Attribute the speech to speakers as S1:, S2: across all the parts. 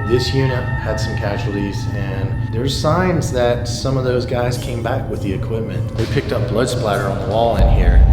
S1: This unit had some casualties, and there's signs that some of those guys came back with the equipment. They picked up blood splatter on the wall in here.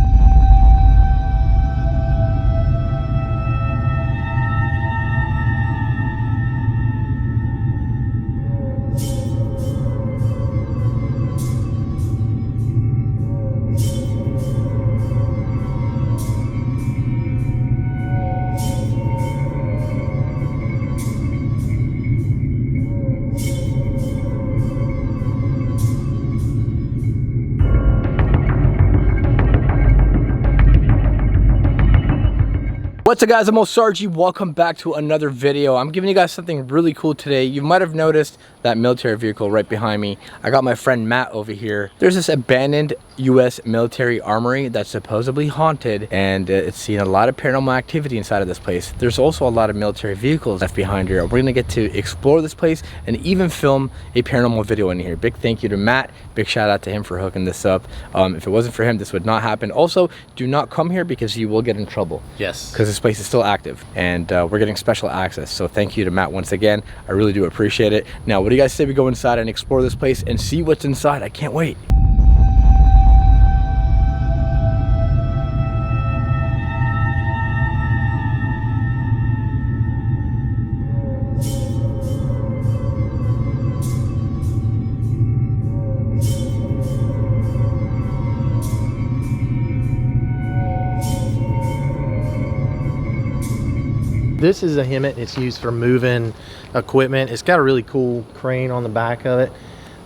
S2: What's up guys, I'm Sargi. Welcome back to another video. I'm giving you guys something really cool today. You might have noticed that military vehicle right behind me. I got my friend Matt over here. There's this abandoned US military armory that's supposedly haunted, and it's seen a lot of paranormal activity inside of this place. There's also a lot of military vehicles left behind here. We're gonna get to explore this place and even film a paranormal video in here. Big thank you to Matt. Big shout out to him for hooking this up. If it wasn't for him, this would not happen. Also, do not come here because you will get in trouble.
S1: Yes.
S2: Because this place is still active, and we're getting special access. So thank you to Matt once again. I really do appreciate it. Now, what do you guys say we go inside and explore this place and see what's inside? I can't wait.
S1: This is a HEMTT. It's used for moving equipment. It's got a really cool crane on the back of it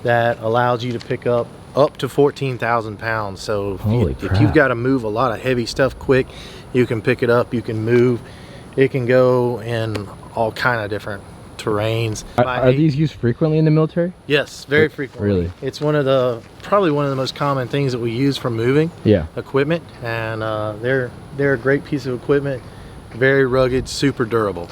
S1: that allows you to pick up to 14,000 pounds. So if you've got to move a lot of heavy stuff quick, you can pick it up, you can move. It can go in all kind of different terrains.
S2: Are these used frequently in the military?
S1: Yes, very frequently. Really? It's probably one of the most common things that we use for moving equipment, and they're a great piece of equipment. Very rugged, super durable.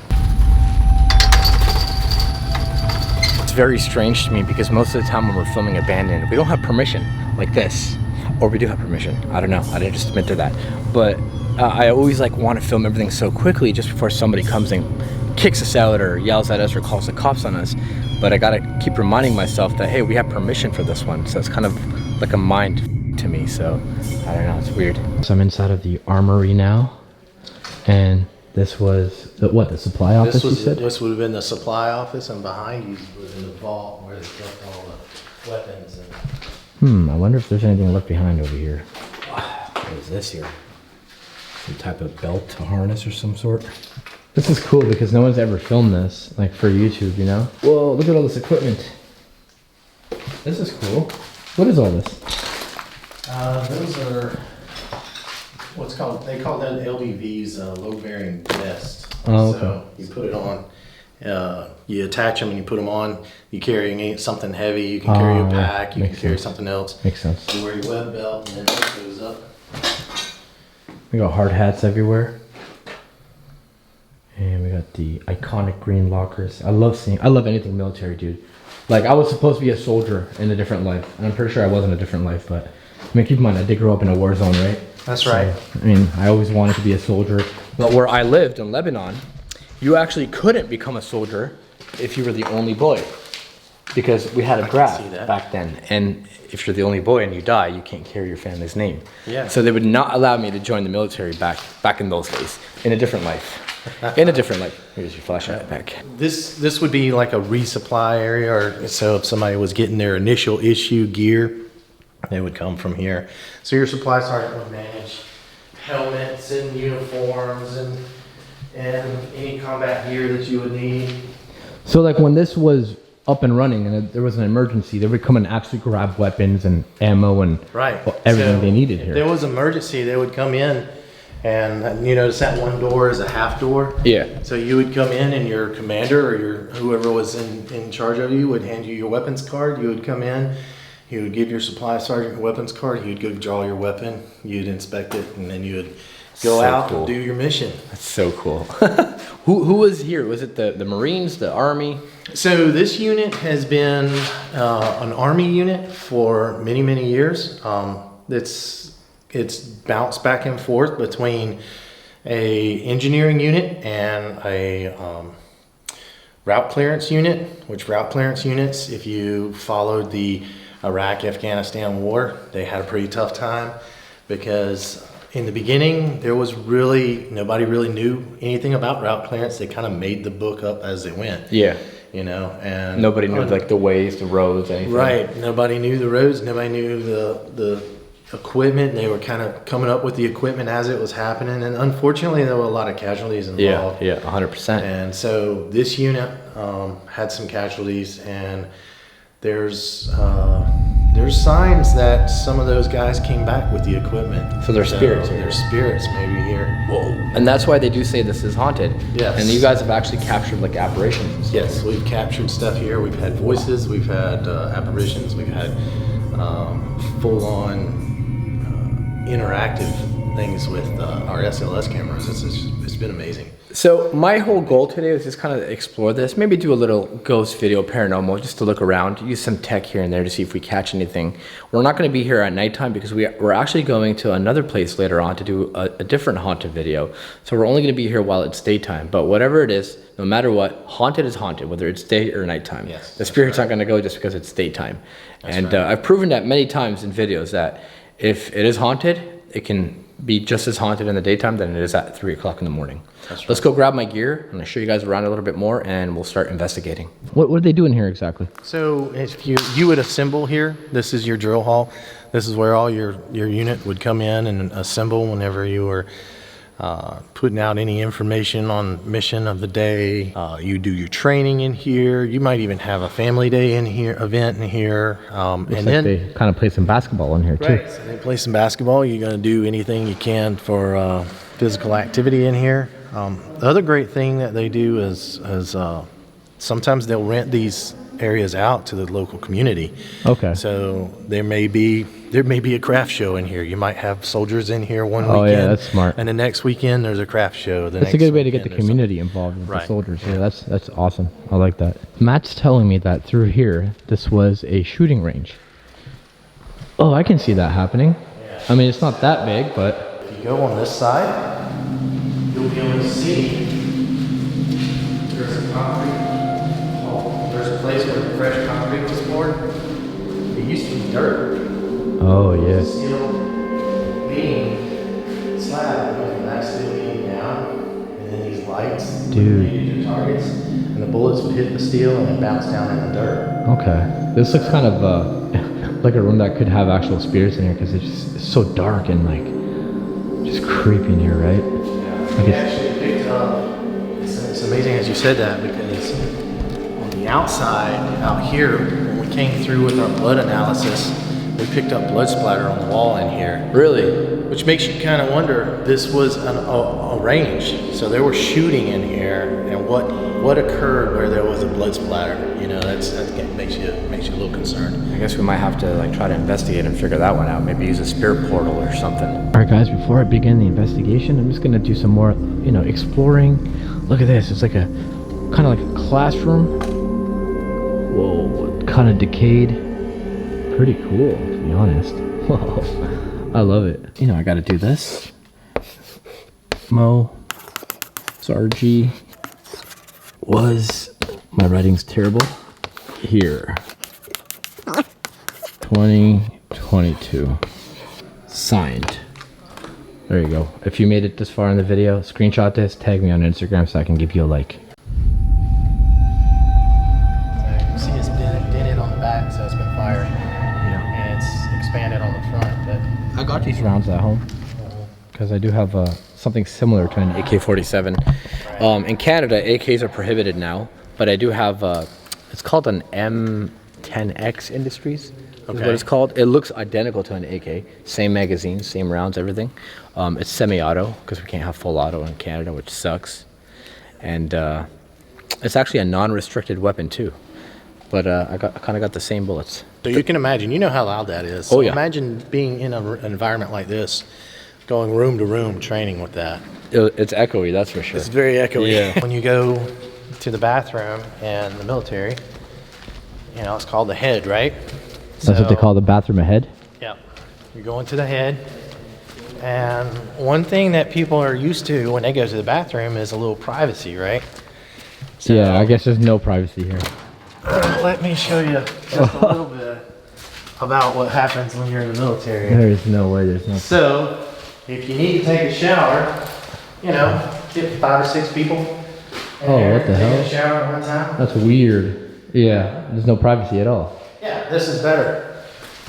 S2: It's very strange to me because most of the time when we're filming abandoned, we don't have permission like this, or we do have permission. I don't know. I didn't just admit to that, but I always want to film everything so quickly just before somebody comes and kicks us out or yells at us or calls the cops on us. But I gotta keep reminding myself that hey, we have permission for this one. So it's kind of like a mind to me. So I don't know. It's weird. So I'm inside of the armory now. And this was the supply office, you said?
S1: This would have been the supply office, and behind you was in the vault where they kept all the weapons.
S2: I wonder if there's anything left behind over here. What is this here? Some type of belt, a harness or some sort? This is cool because no one's ever filmed this, like for YouTube, you know? Whoa, look at all this equipment. This is cool. What is all this?
S1: Those are they call them LBVs, load bearing vest.
S2: Oh, okay.
S1: So you put it on, you attach them and you put them on. You carry something heavy, you can carry a pack, you can carry something else.
S2: Makes sense.
S1: You wear your web belt and then it goes up.
S2: We got hard hats everywhere. And we got the iconic green lockers. I love anything military, dude. Like, I was supposed to be a soldier in a different life. And I'm pretty sure I was in a different life, but I mean, keep in mind, I did grow up in a war zone, right?
S1: That's right.
S2: So, I mean, I always wanted to be a soldier. But where I lived in Lebanon, you actually couldn't become a soldier if you were the only boy. Because we had a draft back then. And if you're the only boy and you die, you can't carry your family's name. Yeah. So they would not allow me to join the military back in those days. In a different life. In a different life. Here's your flashlight back.
S1: This would be like a resupply area, or so if somebody was getting their initial issue gear, they would come from here. So your supply sergeant would manage helmets and uniforms and any combat gear that you would need.
S2: So like when this was up and running and there was an emergency, they would come and actually grab weapons and ammo and everything they needed here.
S1: If there was an emergency, they would come in, and you notice that one door is a half door.
S2: Yeah.
S1: So you would come in and your commander or whoever was in charge of you would hand you your weapons card. You would come in. He would give your supply sergeant a weapons card. He would go draw your weapon. You'd inspect it, and then you would go out and do your mission.
S2: That's so cool. Who was here? Was it the Marines, the Army?
S1: So this unit has been an Army unit for many, many years. It's bounced back and forth between a engineering unit and a route clearance unit, which route clearance units, if you followed the Iraq-Afghanistan war, they had a pretty tough time because in the beginning, there was really, nobody really knew anything about route clearance. They kind of made the book up as they went.
S2: Yeah.
S1: You know, and
S2: nobody knew like the ways, the roads, anything.
S1: Right. Nobody knew the roads. Nobody knew the equipment. They were kind of coming up with the equipment as it was happening. And unfortunately, there were a lot of casualties involved.
S2: Yeah, 100%.
S1: And so this unit had some casualties, and there's signs that some of those guys came back with the equipment.
S2: So their spirits.
S1: Their spirits maybe here.
S2: Whoa. And that's why they do say this is haunted.
S1: Yes.
S2: And you guys have actually captured like apparitions.
S1: Yes, we've captured stuff here. We've had voices, we've had apparitions, we've had full-on interactive things with our SLS cameras. It's been amazing.
S2: So my whole goal today was just kind of explore this, maybe do a little ghost video, paranormal, just to look around, use some tech here and there to see if we catch anything. We're not going to be here at nighttime because we're actually going to another place later on to do a different haunted video. So we're only going to be here while it's daytime, but whatever it is, no matter what, haunted is haunted, whether it's day or nighttime.
S1: Yes,
S2: the spirit's not going to go just because it's daytime. And I've proven that many times in videos that if it is haunted, it can be just as haunted in the daytime than it is at 3 o'clock in the morning. Right. Let's go grab my gear. I'm gonna show you guys around a little bit more and we'll start investigating. What are they doing here exactly?
S1: So if you would assemble here, this is your drill hall. This is where all your unit would come in and assemble whenever you were putting out any information on mission of the day. You do your training in here. You might even have a family day in here, event in here.
S2: And then they kind of play some basketball in here too.
S1: Right, so they play some basketball. You're gonna do anything you can for physical activity in here. The other great thing that they do is sometimes they'll rent these areas out to the local community.
S2: Okay.
S1: So there may be a craft show in here. You might have soldiers in here one weekend.
S2: Oh yeah, that's smart.
S1: And the next weekend there's a craft show.
S2: That's a good way to get the community involved with the soldiers. Yeah, that's awesome. I like that. Matt's telling me that through here, this was a shooting range. Oh, I can see that happening. Yeah. I mean, it's not that big, but
S1: if you go on this side, you'll be able to see there's a concrete. There's a place where fresh concrete was poured. It used to be dirt.
S2: Oh yeah.
S1: Steel beam slab, and that's still being down, and then these lights related to targets, and the bullets would hit the steel and then bounce down in the dirt.
S2: Okay. This looks kind of like a room that could have actual spirits in here because it's so dark and like just creepy in here, right?
S1: Yeah. We actually picked up. It's amazing as you said that because on the outside out here, when we came through with our blood analysis, we picked up blood splatter on the wall in here.
S2: Really?
S1: Which makes you kind of wonder, this was a range. So they were shooting in here, and what occurred where there was a blood splatter? You know, that makes you a little concerned.
S2: I guess we might have to like try to investigate and figure that one out. Maybe use a spirit portal or something. All right, guys, before I begin the investigation, I'm just gonna do some more, exploring. Look at this. It's like a kind of like a classroom. Whoa, kind of decayed. Pretty cool, to be honest. Whoa, I love it. I gotta do this. Sargi was, my writing's terrible, here. 2022. Signed. There you go. If you made it this far in the video, screenshot this, tag me on Instagram so I can give you a like.
S1: See, it's dented on the back, so it's been fired. And it's expanded on the front, but
S2: I got these rounds at home because I do have something similar to an AK-47. In Canada, AKs are prohibited now, but I do have it's called an M10X Industries. Is what it's called. It looks identical to an AK, same magazine, same rounds, everything. It's semi-auto because we can't have full auto in Canada, which sucks. And it's actually a non-restricted weapon too. But I kind of got the same bullets.
S1: So you can imagine, you know how loud that is. So imagine being in an environment like this, going room to room training with that.
S2: It's echoey, that's for sure.
S1: It's very echoey. Yeah. When you go to the bathroom in the military, it's called the head, right?
S2: That's what they call the bathroom ahead?
S1: Yeah. You go into the head, and one thing that people are used to when they go to the bathroom is a little privacy, right? So,
S2: yeah, I guess there's no privacy here.
S1: Let me show you just a little bit about what happens when you're in the military.
S2: There's no way there's no.
S1: So, if you need to take a shower, you know, get 5 or 6 people.
S2: Oh, what the hell?
S1: Taking a shower at one time.
S2: That's weird. Yeah, there's no privacy at all.
S1: Yeah, this is better.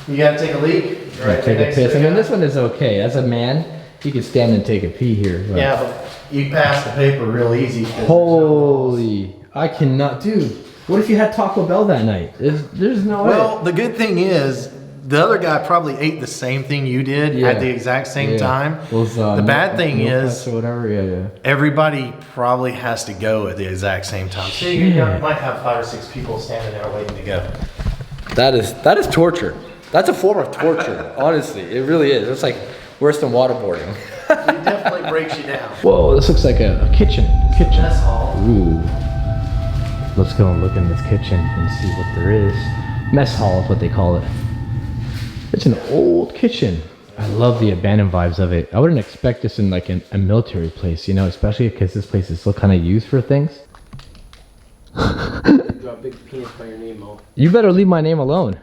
S1: You gotta take a leak. Right,
S2: take a piss. I mean, this one is okay. As a man, you can stand and take a pee here. But
S1: yeah, but you pass the paper real easy.
S2: Holy, I cannot, dude. What if you had Taco Bell that night? There's no way.
S1: Well, the good thing is, the other guy probably ate the same thing you did at the exact same time. The bad thing is,
S2: or whatever.
S1: Everybody probably has to go at the exact same time. So you might have 5 or 6 people standing there waiting to go.
S2: That is torture. That's a form of torture. Honestly, it really is. It's like worse than waterboarding.
S1: It definitely breaks you down.
S2: Whoa, this looks like a kitchen.
S1: Mess hall.
S2: Ooh. Let's go and look in this kitchen and see what there is. Mess hall is what they call it. It's an old kitchen. I love the abandoned vibes of it. I wouldn't expect this in like a military place, you know, especially because this place is still kind of used for things.
S3: Draw a big penis by your name, Mo.
S2: You better leave my name alone.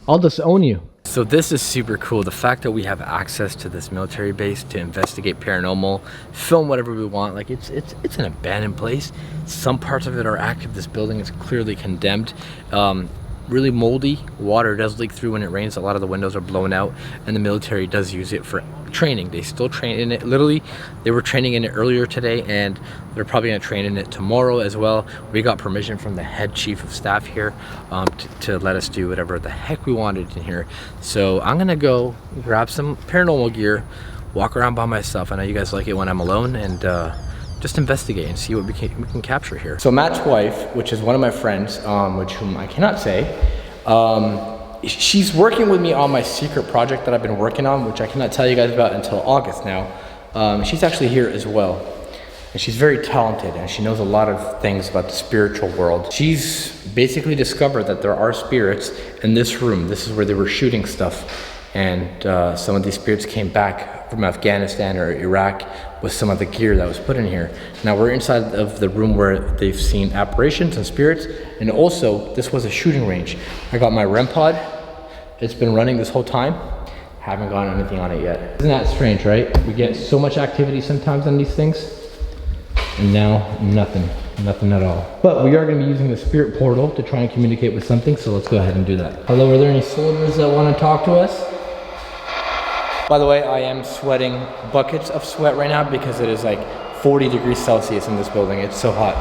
S2: I'll disown you. So this is super cool. The fact that we have access to this military base to investigate paranormal, film whatever we want. Like it's an abandoned place. Some parts of it are active. This building is clearly condemned. Really moldy. Water does leak through when it rains. A lot of the windows are blown out, and the military does use it for training. They still train in it. Literally, they were training in it earlier today, and they're probably going to train in it tomorrow as well. We got permission from the head chief of staff here to let us do whatever the heck we wanted in here. So I'm going to go grab some paranormal gear, walk around by myself. I know you guys like it when I'm alone, and just investigate and see what we can capture here. So Matt's wife, which is one of my friends, whom I cannot say, she's working with me on my secret project that I've been working on, which I cannot tell you guys about until August now. She's actually here as well. And she's very talented, and she knows a lot of things about the spiritual world. She's basically discovered that there are spirits in this room. This is where they were shooting stuff. And some of these spirits came back from Afghanistan or Iraq with some of the gear that was put in here. Now we're inside of the room where they've seen apparitions and spirits, and also this was a shooting range. I got my REM pod. It's been running this whole time. Haven't gotten anything on it yet. Isn't that strange, right? We get so much activity sometimes on these things, and now nothing at all. But we are going to be using the spirit portal to try and communicate with something, so let's go ahead and do that. Hello, are there any soldiers that want to talk to us? By the way, I am sweating buckets of sweat right now because it is like 40 degrees Celsius in this building. It's so hot.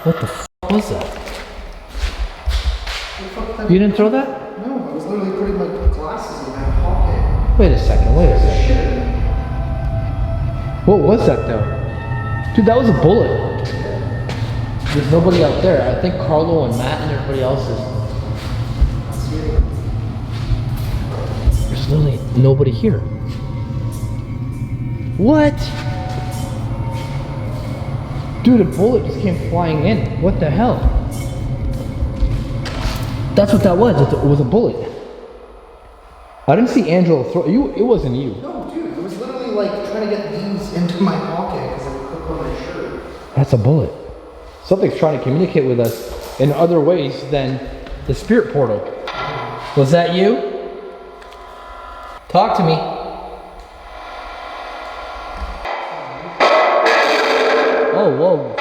S2: What the f was that? You didn't throw that?
S3: No, I was literally putting my glasses in my pocket.
S2: Wait a second. What was that though? Dude, that was a bullet. There's nobody out there. I think Carlo and Matt and everybody else is. There's literally nobody here. What? Dude, a bullet just came flying in. What the hell? That's what that was. It was a bullet. I didn't see Angelo throw you. It wasn't you.
S3: No, dude, it was literally like trying to get these into my pocket because I would clip on my shirt.
S2: That's a bullet. Something's trying to communicate with us in other ways than the spirit portal. Was that you? Talk to me. Oh, whoa.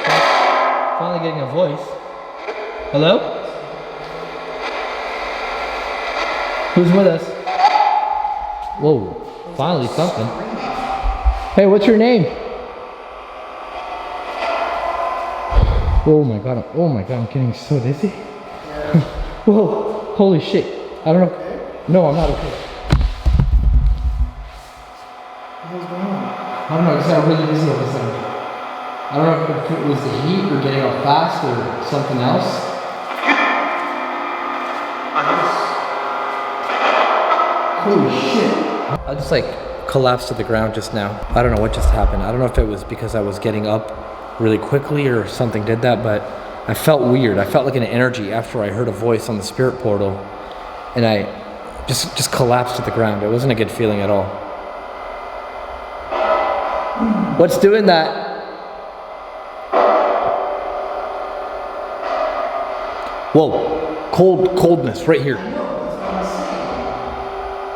S2: Finally getting a voice. Hello? Who's with us? Whoa. Finally something. Hey, what's your name? Oh my god, I'm getting so dizzy. Yeah. Whoa, holy shit. I don't know.
S3: Okay?
S2: No, I'm not okay.
S3: What's going on?
S2: I don't know, I just got really dizzy all of a sudden. I don't know if it was the heat or getting up fast or something else. Holy shit. I just like collapsed to the ground just now. I don't know what just happened. I don't know if it was because I was getting up really quickly or something did that, but I felt weird. I felt like an energy after I heard a voice on the spirit portal, and I just collapsed to the ground. It wasn't a good feeling at all. What's doing that? Whoa, coldness right here.
S3: I know, that's what I'm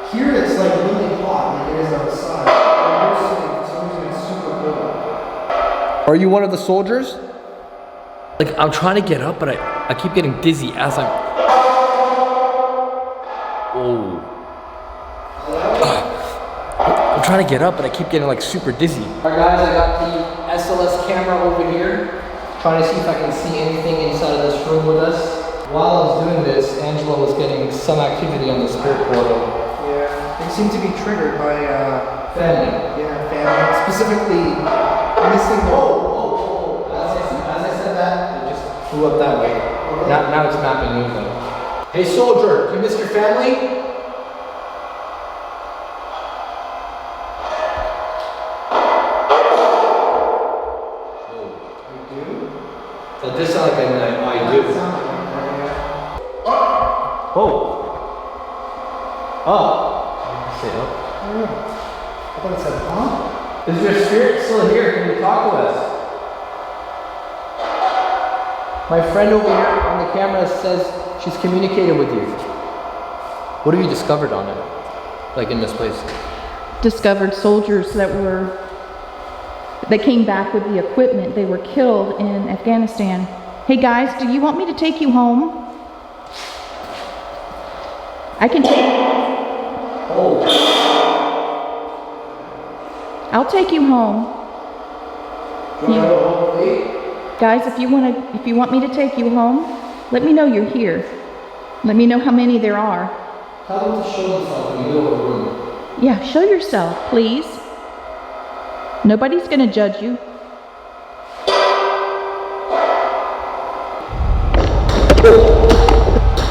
S3: saying. Here it's like really hot, like it is outside. For some reason it's super cold.
S2: Are you one of the soldiers? Like, I'm trying to get up, but I keep getting dizzy as I'm... Oh. I'm trying to get up, but I keep getting like super dizzy. Alright guys, I got the SLS camera over here. Trying to see if I can see anything inside of this room with us. While I was doing this, Angela was getting some activity on the spirit portal.
S3: Yeah, they seem to be triggered by
S2: Family.
S3: yeah, family. Specifically missing the
S2: As I said that, it just flew up that way. Now it's mapping you though. Hey soldier, you missed your family? That does sound like I do. Oh! Up! Say up.
S3: I thought it said, huh?
S2: Is your spirit still here? Can you talk to us? My friend over here on the camera says she's communicated with you. What have you discovered on it? Like in this place?
S4: Discovered soldiers that came back with the equipment. They were killed in Afghanistan. Hey guys, do you want me to take you home? I can take...
S2: Oh.
S4: I'll take you home. Guys, if you want me to take you home, let me know you're here. Let me know how many there are.
S2: Tell them to show themselves in the middle of the room.
S4: Yeah, show yourself, please. Nobody's gonna judge you.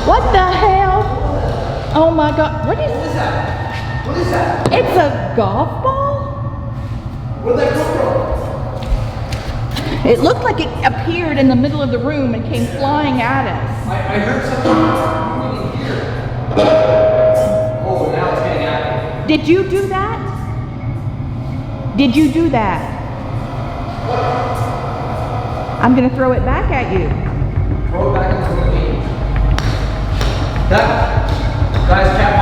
S4: What the hell? Oh my God, what is
S2: that? What is that?
S4: It's a golf ball?
S2: Where'd that come from?
S4: It looked like it appeared in the middle of the room and came flying at us.
S2: I heard something moving here. Oh, now it's getting active.
S4: Did you do that? Did you do that? I'm gonna throw it back at you.
S2: Throw it back into the game. That, guys, cat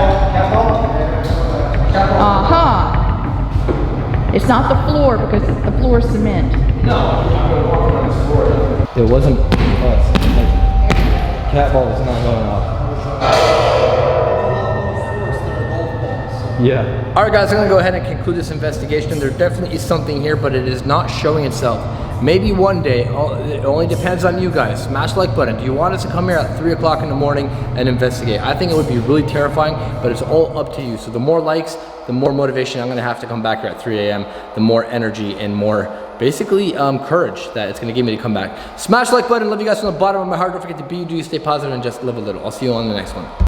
S2: ball.
S4: Uh-huh. It's not the floor because the floor is cement.
S2: No, I'm going to walk around this floor. It wasn't us. Cat ball is not going off. Yeah. Alright guys, I'm going to go ahead and conclude this investigation. There definitely is something here, but it is not showing itself. Maybe one day, it only depends on you guys. Smash the like button. Do you want us to come here at 3 o'clock in the morning and investigate? I think it would be really terrifying, but it's all up to you. So the more likes, the more motivation I'm going to have to come back here at 3 a.m., the more energy and more, basically, courage that it's going to give me to come back. Smash the like button. Love you guys from the bottom of my heart. Don't forget to be you, do you, stay positive, and just live a little. I'll see you on the next one.